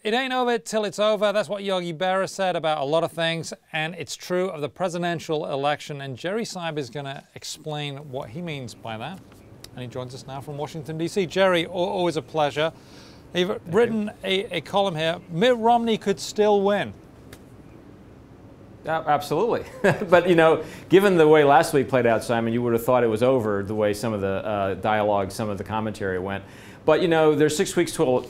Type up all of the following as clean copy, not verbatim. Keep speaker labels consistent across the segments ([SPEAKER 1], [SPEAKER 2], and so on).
[SPEAKER 1] It ain't over till it's over. That's what Yogi Berra said about a lot of things, and it's true of the presidential election. And Jerry Seib is going to explain what he means by that. And he joins us now from Washington, D.C. Jerry, always a pleasure. You've written a column here. Mitt Romney could still win.
[SPEAKER 2] Absolutely. But, you know, given the way last week played out, Simon, you would have thought it was over the way some of the dialogue, some of the commentary went. But, you know, there's 6 weeks to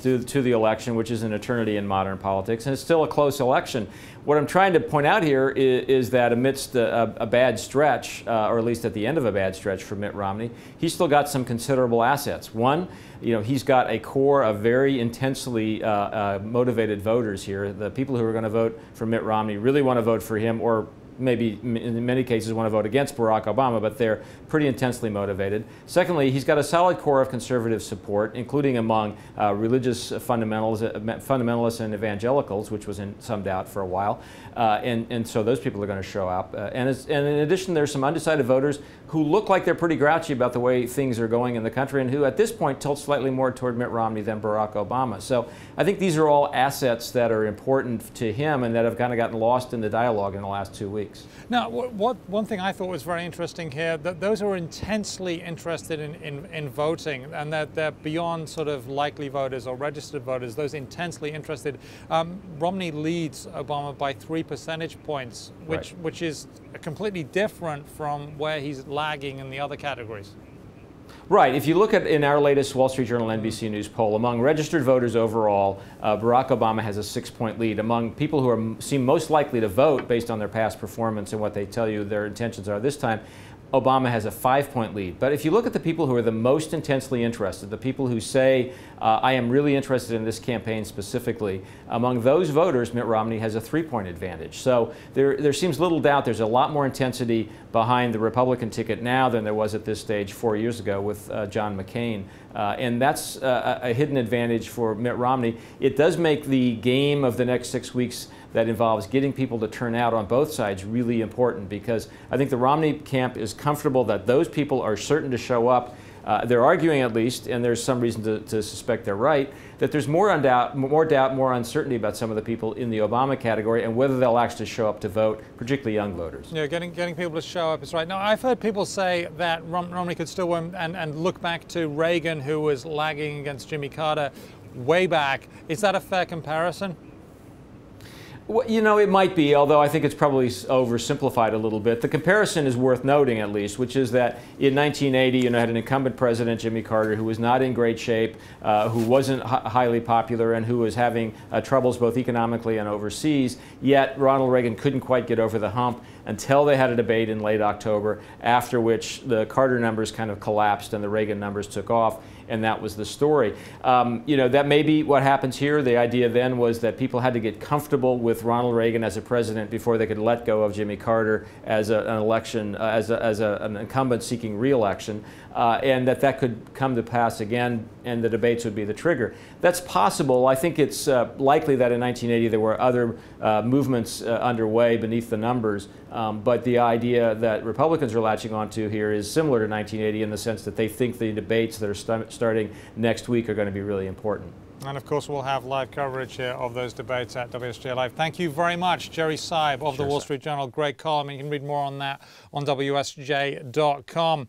[SPEAKER 2] the election, which is an eternity in modern politics, and it's still a close election. What I'm trying to point out here is that amidst a bad stretch, or at least at the end of a bad stretch for Mitt Romney, he's still got some considerable assets. One, you know, he's got a core of very intensely motivated voters here. The people who are going to vote for Mitt Romney really want to vote for him, or maybe in many cases want to vote against Barack Obama, but they're pretty intensely motivated. Secondly, he's got a solid core of conservative support, including among religious fundamentalists and evangelicals, which was in some doubt for a while. And so those people are going to show up. And in addition, there's some undecided voters who look like they're pretty grouchy about the way things are going in the country and who at this point tilt slightly more toward Mitt Romney than Barack Obama. So I think these are all assets that are important to him and that have kind of gotten lost in the dialogue in the last 2 weeks.
[SPEAKER 1] Now, one thing I thought was very interesting here, that those who are intensely interested in voting, and that they're beyond sort of likely voters or registered voters, those intensely interested, Romney leads Obama by 3 percentage points, which is completely different from where he's lagging in the other categories.
[SPEAKER 2] Right. If you look at in our latest Wall Street Journal NBC News poll, among registered voters overall, Barack Obama has a 6-point lead. Among people who seem most likely to vote based on their past performance and what they tell you their intentions are this time, Obama has a 5-point lead. But if you look at the people who are the most intensely interested, the people who say, I am really interested in this campaign specifically, among those voters, Mitt Romney has a 3-point advantage. So there seems little doubt there's a lot more intensity behind the Republican ticket now than there was at this stage 4 years ago with John McCain. And that's a hidden advantage for Mitt Romney. It does make the game of the next 6 weeks that involves getting people to turn out on both sides really important, because I think the Romney camp is comfortable that those people are certain to show up. They're arguing, at least, and there's some reason to suspect they're right, that there's more doubt, more uncertainty about some of the people in the Obama category and whether they'll actually show up to vote, particularly young voters.
[SPEAKER 1] Yeah, getting people to show up is right. Now, I've heard people say that Romney could still win and look back to Reagan, who was lagging against Jimmy Carter way back. Is that a fair comparison?
[SPEAKER 2] Well, you know, it might be, although I think it's probably oversimplified a little bit. The comparison is worth noting, at least, which is that in 1980, you know, had an incumbent president, Jimmy Carter, who was not in great shape, who wasn't highly popular, and who was having troubles both economically and overseas. Yet Ronald Reagan couldn't quite get over the hump until they had a debate in late October, after which the Carter numbers kind of collapsed and the Reagan numbers took off, and that was the story. You know, that may be what happens here. The idea then was that people had to get comfortable with Ronald Reagan as a president before they could let go of Jimmy Carter as an incumbent seeking re-election, and that could come to pass again, and the debates would be the trigger. That's possible. I think it's likely that in 1980 there were other movements underway beneath the numbers, but the idea that Republicans are latching onto here is similar to 1980 in the sense that they think the debates that are starting next week are going to be really important.
[SPEAKER 1] And of course, we'll have live coverage here of those debates at WSJ Live. Thank you very much, Jerry Seib of the Wall Street Journal. Great column. You can read more on that on WSJ.com.